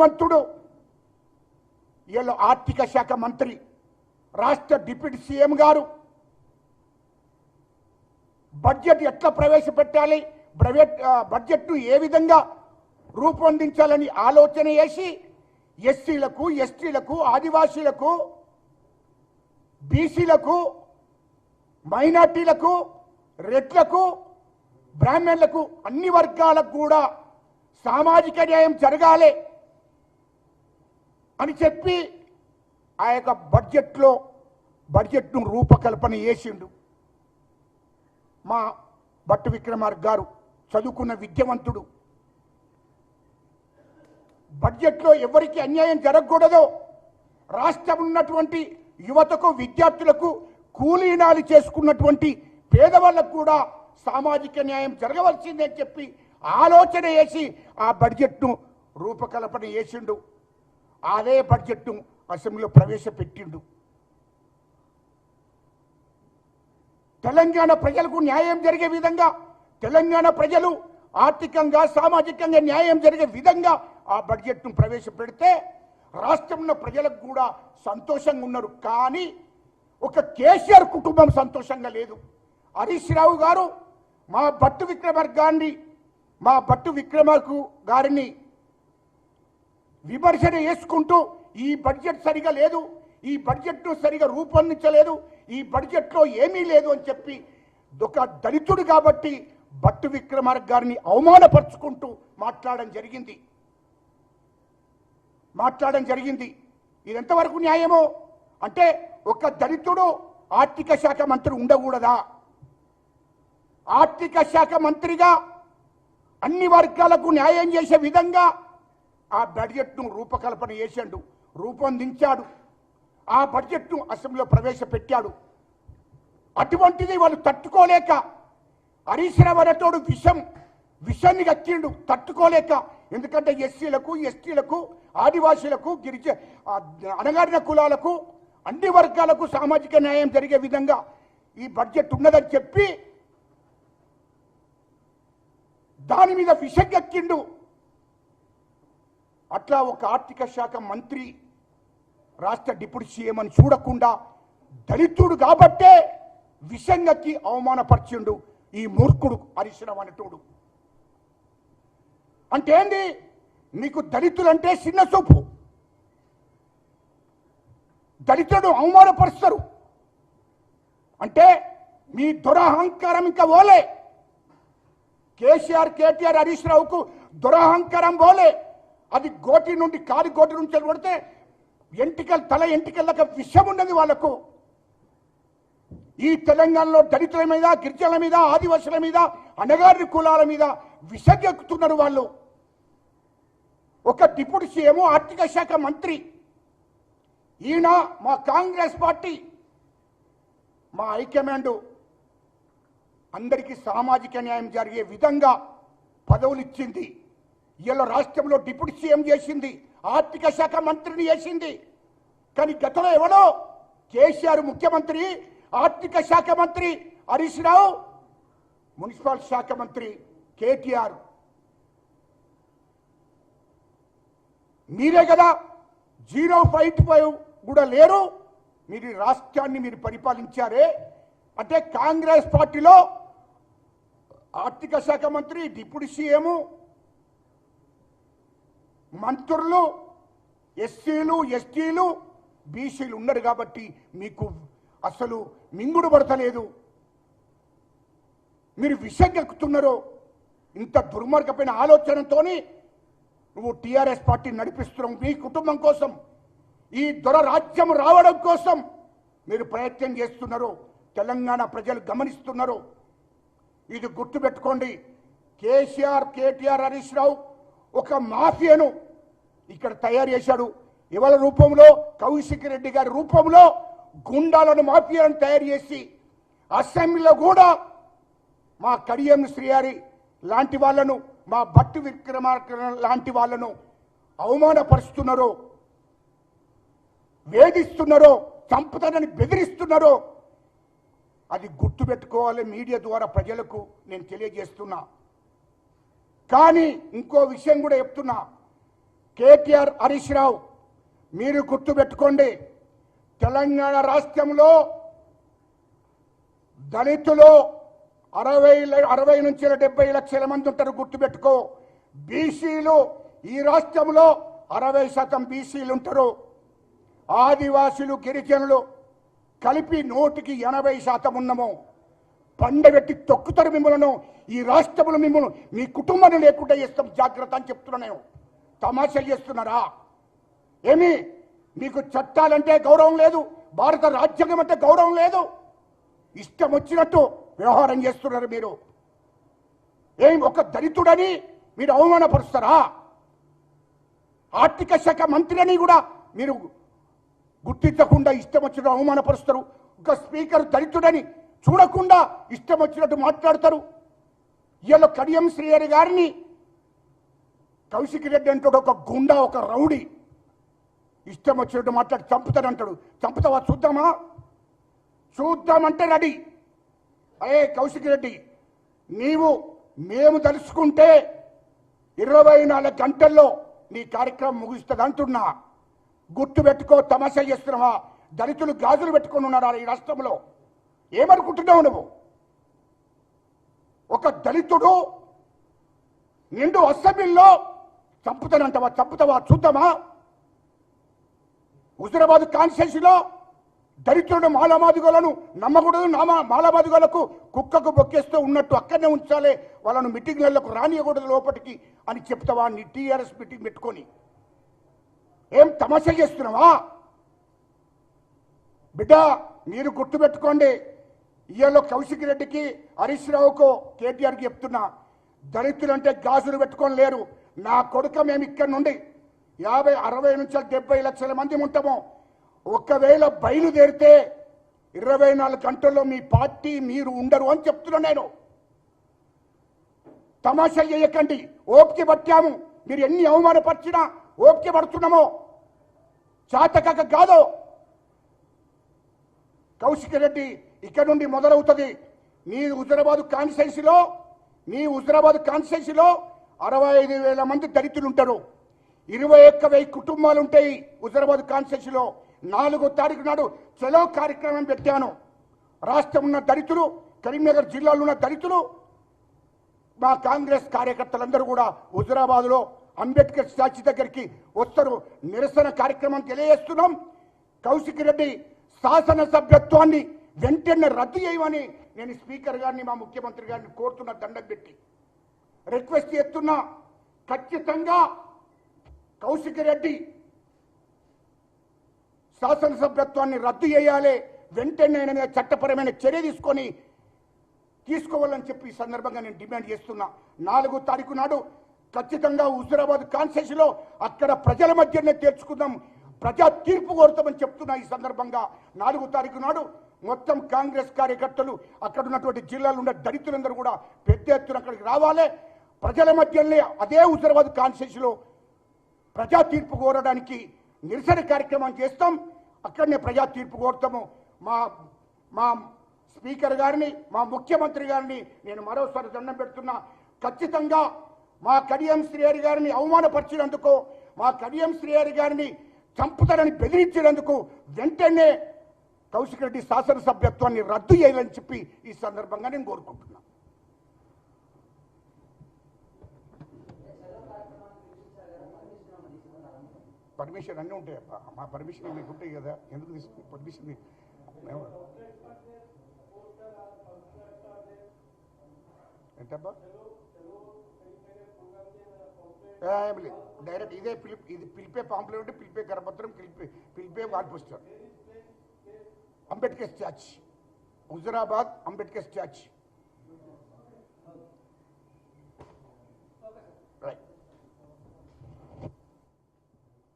మంత్రుడు ఇలా ఆర్థిక శాఖ మంత్రి రాష్ట్ర డిప్యూటీ సీఎం గారు బడ్జెట్ ఎట్లా ప్రవేశపెట్టాలి, బడ్జెట్ను ఏ విధంగా రూపొందించాలని ఆలోచన చేసి ఎస్సీలకు, ఎస్టీలకు, ఆదివాసీలకు, బీసీలకు, మైనార్టీలకు, రెడ్లకు, బ్రాహ్మణులకు అన్ని వర్గాలకు కూడా సామాజిక న్యాయం జరగాలి అని చెప్పి ఆ యొక్క బడ్జెట్ను రూపకల్పన చేసిండు. మా భట్టి విక్రమార్క గారు చదువుకున్న విద్యావంతుడు. బడ్జెట్లో ఎవరికి అన్యాయం జరగకూడదో, రాష్ట్రం ఉన్నటువంటి యువతకు, విద్యార్థులకు, కూలీనాలు చేసుకున్నటువంటి పేదవాళ్ళకు కూడా సామాజిక న్యాయం జరగవలసిందని చెప్పి ఆలోచన చేసి ఆ బడ్జెట్ను రూపకల్పన చేసిండు. అదే బడ్జెట్ను అసెంబ్లీలో ప్రవేశపెట్టిండు. తెలంగాణ ప్రజలకు న్యాయం జరిగే విధంగా, తెలంగాణ ప్రజలు ఆర్థికంగా, సామాజికంగా న్యాయం జరిగే విధంగా ఆ బడ్జెట్ను ప్రవేశపెడితే రాష్ట్రంలో ప్రజలకు కూడా సంతోషంగా ఉన్నారు. కానీ ఒక కేసీఆర్ కుటుంబం సంతోషంగా లేదు. హరీష్ రావు గారు మా భట్టి విక్రమార్క గారిని విమర్శన చేసుకుంటూ ఈ బడ్జెట్ సరిగా లేదు, ఈ బడ్జెట్ను సరిగా రూపొందించలేదు, ఈ బడ్జెట్లో ఏమీ లేదు అని చెప్పి ఒక దళితుడు కాబట్టి భట్టి విక్రమార్క గారిని అవమానపరుచుకుంటూ మాట్లాడడం జరిగింది. ఇది ఎంతవరకు న్యాయమో? అంటే ఒక దళితుడు ఆర్థిక శాఖ మంత్రి ఉండకూడదా? ఆర్థిక శాఖ మంత్రిగా అన్ని వర్గాలకు న్యాయం చేసే విధంగా ఆ బడ్జెట్ను రూపకల్పన చేశాడు, రూపొందించాడు. ఆ బడ్జెట్ను అసెంబ్లీలో ప్రవేశపెట్టాడు. అటువంటిది వాళ్ళు తట్టుకోలేక హరీష్ రావు అనేటోడు విషాన్ని కక్కిండు తట్టుకోలేక. ఎందుకంటే ఎస్సీలకు, ఎస్టీలకు, ఆదివాసీలకు, అణగారిన కులాలకు, అన్ని వర్గాలకు సామాజిక న్యాయం జరిగే విధంగా ఈ బడ్జెట్ ఉన్నదని చెప్పి దాని మీద విషగక్కిండు. అట్లా ఒక ఆర్థిక శాఖ మంత్రి రాష్ట్ర డిప్యూటీ సీఎం అని చూడకుండా దళితుడు కాబట్టే విషంగక్కి అవమానపరిచిండు ఈ మూర్ఖుడు హరీష్ రావు అనేటోడు. అంటే ఏంది? నీకు దళితులంటే చిన్న చూపు, దళితుడు అవమానపరుస్తారు అంటే మీ దురహంకారం ఇంకా పోలే. కేసీఆర్, కేటీఆర్, హరీష్ రావుకు దురహంకారం పోలే. అది గోటి నుండి కాలి గోటి నుంచి కొడితే తల ఎంటికల్లాక విషం ఉన్నది వాళ్ళకు. ఈ తెలంగాణలో దళితుల మీద, గిరిజనుల మీద, ఆదివాసుల మీద, అణగారిన కులాల మీద విషగెక్కుతున్నారు వాళ్ళు. ఒక డిప్యూటీ సీఎం, ఆర్థిక శాఖ మంత్రి, ఈయన మా కాంగ్రెస్ పార్టీ, మా హైకమాండ్ అందరికీ సామాజిక న్యాయం జరిగే విధంగా పదవులు ఇచ్చింది. ఇలా రాష్ట్రంలో డిప్యూటీ సీఎం చేసింది, ఆర్థిక శాఖ మంత్రిని చేసింది. కానీ గతంలో ఎవడో కేసీఆర్ ముఖ్యమంత్రి, ఆర్థిక శాఖ మంత్రి హరీష్ రావు, మున్సిపల్ శాఖ మంత్రి కేటీఆర్. మీరే కదా 0.5 కూడా లేరు. మీరు రాష్ట్రాన్ని మీరు పరిపాలించారే. అంటే కాంగ్రెస్ పార్టీలో ఆర్థిక శాఖ మంత్రి, డిప్యూటీ సీఎం, మంత్రులు ఎస్సీలు, ఎస్టీలు, బీసీలు ఉన్నారు కాబట్టి మీకు అసలు మింగుడు పడతలేదు. మీరు విషగెక్కుతున్నారు. ఇంత దుర్మార్గమైన ఆలోచనతో నువ్వు టీఆర్ఎస్ పార్టీ నడిపిస్తున్నావు. మీ కుటుంబం కోసం, ఈ రాజ్యం రావడం కోసం మీరు ప్రయత్నం చేస్తున్నారు. తెలంగాణ ప్రజలు గమనిస్తున్నారు. ఇది గుర్తుపెట్టుకోండి. కేసీఆర్, కేటీఆర్, హరీష్ రావు ఒక మాఫియాను ఇక్కడ తయారు చేశాడు. ఇవాళ రూపంలో కౌశిక్ రెడ్డి గారి రూపంలో గుండాలను, మాఫియాను తయారు చేసి అసెంబ్లీలో కూడా మా కడియం శ్రీహరి లాంటి వాళ్ళను, మా భట్టి విక్రమార్క లాంటి వాళ్ళను అవమానపరుస్తున్నారో, వేధిస్తున్నారో, చంపుతానని బెదిరిస్తున్నారో అది గుర్తుపెట్టుకోవాలి. మీడియా ద్వారా ప్రజలకు నేను తెలియజేస్తున్నా. కానీ ఇంకో విషయం కూడా చెప్తున్నా. కేటీఆర్ హరీష్ రావు మీరు గుర్తుపెట్టుకోండి, తెలంగాణ రాష్ట్రంలో దళితులు 60 నుంచి 70 లక్షల మంది ఉంటారు, గుర్తుపెట్టుకో. బీసీలు ఈ రాష్ట్రంలో 60% బీసీలు ఉంటారు. ఆదివాసులు గిరిజనులు కలిపి 180% ఉన్నాము. పండబెట్టి తొక్కుతారు మిమ్మల్ని. ఈ రాష్ట్రంలో మిమ్మల్ని మీ కుటుంబాన్ని లేకుండా చేస్తాం, జాగ్రత్త అని చెప్తున్నా. నేను తమాషాలు చేస్తున్నారా ఏమి? మీకు చట్టాలంటే గౌరవం లేదు, భారత రాజ్యాంగం అంటే గౌరవం లేదు. ఇష్టం వచ్చినట్టు వ్యవహారం చేస్తున్నారు మీరు. ఏం ఒక దళితుడని మీరు అవమానపరుస్తారా? ఆర్థిక శాఖ మంత్రిని కూడా మీరు గుర్తించకుండా ఇష్టం వచ్చినట్టు అవమానపరుస్తారు. ఒక స్పీకర్ దళితుడని చూడకుండా ఇష్టం వచ్చినట్టు మాట్లాడతారు. ఇవాళ కడియం శ్రీహరి గారిని కౌశిక్ రెడ్డి అంటాడు ఒక గుండా, ఒక రౌడీ, ఇష్టం వచ్చినట్టు మాట్లాడి చంపుతాడంటాడు. చంపుతావా? చూద్దామా? చూద్దామంటే రెడీ. అయ్యే కౌశిక్ రెడ్డి, మేము తలుచుకుంటే 24 గంటల్లో నీ కార్యక్రమం ముగుస్తుంది అంటున్నా. గుర్తు పెట్టుకో. తమాషా చేస్తున్నావా? దళితులు గాజులు పెట్టుకొని ఉన్నారా ఈ రాష్ట్రంలో? ఏమనుకుంటున్నావు నువ్వు? ఒక దళితుడు నిండు అసెంబ్లీలో చంపుతానంటావా? చంపుతావా? చూద్దామా? హుజురాబాద్ కాన్స్టిట్యూన్సీలో దళితులను మాలమాదిగోలను నమ్మకూడదు, మాలమాదిగోలకు కుక్కకు బొక్కేస్తూ ఉన్నట్టు అక్కడనే ఉంచాలి, వాళ్ళను మీటింగ్లకు రానియకూడదు లోపలికి అని చెప్తావా? నీ టీఆర్ఎస్ మీటింగ్ పెట్టుకొని ఏం తమాషా చేస్తున్నావా? బిడ్డ మీరు గుర్తుపెట్టుకోండి. ఇయ్యలో కౌశిక్ రెడ్డికి, హరీష్ రావుకు, కేటీఆర్కి చెప్తున్నా, దళితులు అంటే గాజులు పెట్టుకొని లేరు. నా కొడుక మేము ఇక్కడ నుండి 50, 60 నుంచి 70 లక్షల మంది ఉంటాము. ఒకవేళ బయలుదేరితే 24 గంటల్లో మీ పార్టీ మీరు ఉండరు అని చెప్తున్నా నేను. తమాషా చేయకండి. ఓపిక పట్టాము. మీరు ఎన్ని అవమానపరిచినా ఓపిక పడుతున్నామో చాతకాక కాదు. కౌశిక్ రెడ్డి ఇక్కడ నుండి మొదలవుతుంది. నీ హుజురాబాద్ కాన్స్టిట్యున్సీలో 65,000 మంది దళితులు ఉంటారు. 21,000 కుటుంబాలు ఉంటాయి హుజురాబాద్ కాన్స్టిట్యున్సీలో. 4వ తారీఖు నాడు చలో కార్యక్రమం పెట్టాను. రాష్ట్రం ఉన్న దళితులు, కరీంనగర్ జిల్లాలో ఉన్న దళితులు, మా కాంగ్రెస్ కార్యకర్తలందరూ కూడా హుజురాబాద్లో అంబేద్కర్ స్టాచ్యూ దగ్గరికి వస్తారు. నిరసన కార్యక్రమం తెలియజేస్తున్నాం. కౌశిక్ రెడ్డి శాసనసభ్యత్వాన్ని వెంటనే రద్దు చేయమని నేను స్పీకర్ గారిని, మా ముఖ్యమంత్రి గారిని కోరుతున్న, దండం పెట్టి రిక్వెస్ట్ చేస్తున్నా. ఖచ్చితంగా కౌశిక్ రెడ్డి శాసనసభ్యత్వాన్ని రద్దు చేయాలి, వెంటనే చట్టపరమైన చర్య తీసుకోవాలని చెప్పి ఈ సందర్భంగా నేను డిమాండ్ చేస్తున్నా. 4వ తారీఖు నాడు ఖచ్చితంగా హుజురాబాద్ కాన్స్టిట్యూన్సీలో అక్కడ ప్రజల మధ్యనే తేల్చుకుందాం, ప్రజా తీర్పు కోరుతామని చెప్తున్నా. ఈ సందర్భంగా 4వ తారీఖు నాడు మొత్తం కాంగ్రెస్ కార్యకర్తలు, అక్కడ ఉన్నటువంటి జిల్లాలో ఉన్న దళితులందరూ కూడా పెద్ద ఎత్తున అక్కడికి రావాలి. ప్రజల మధ్యనే అదే హుజురాబాద్ కాన్స్టిట్యూన్సీలో ప్రజా తీర్పు కోరడానికి నిరసన కార్యక్రమం చేస్తాం. అక్కడనే ప్రజా తీర్పు కోరుతాము. మా స్పీకర్ గారిని, మా ముఖ్యమంత్రి గారిని నేను మరోసారి దండం పెడుతున్నా. ఖచ్చితంగా మా కడియం శ్రీహరి గారిని అవమానపరిచినందుకు, మా కడియం శ్రీహరి గారిని చంపుతారని బెదిరించినందుకు వెంటనే కౌశిక్ రెడ్డి శాసనసభ్యత్వాన్ని రద్దు చేయాలని చెప్పి ఈ సందర్భంగా నేను కోరుకుంటున్నా. పర్మిషన్ అన్నీ ఉంటాయి అబ్బా. మా పర్మిషన్ మీకు ఉంటాయి కదా, ఎందుకు తీసుకుని పర్మిషన్ ఏంటబ్బా? డైరెక్ట్ ఇదే ఇది పిలిపే పాంప్లెట్, పిలిపే కరపత్రం, పిలిపే wall poster. Ambedkar statue, Huzurabad Ambedkar statue.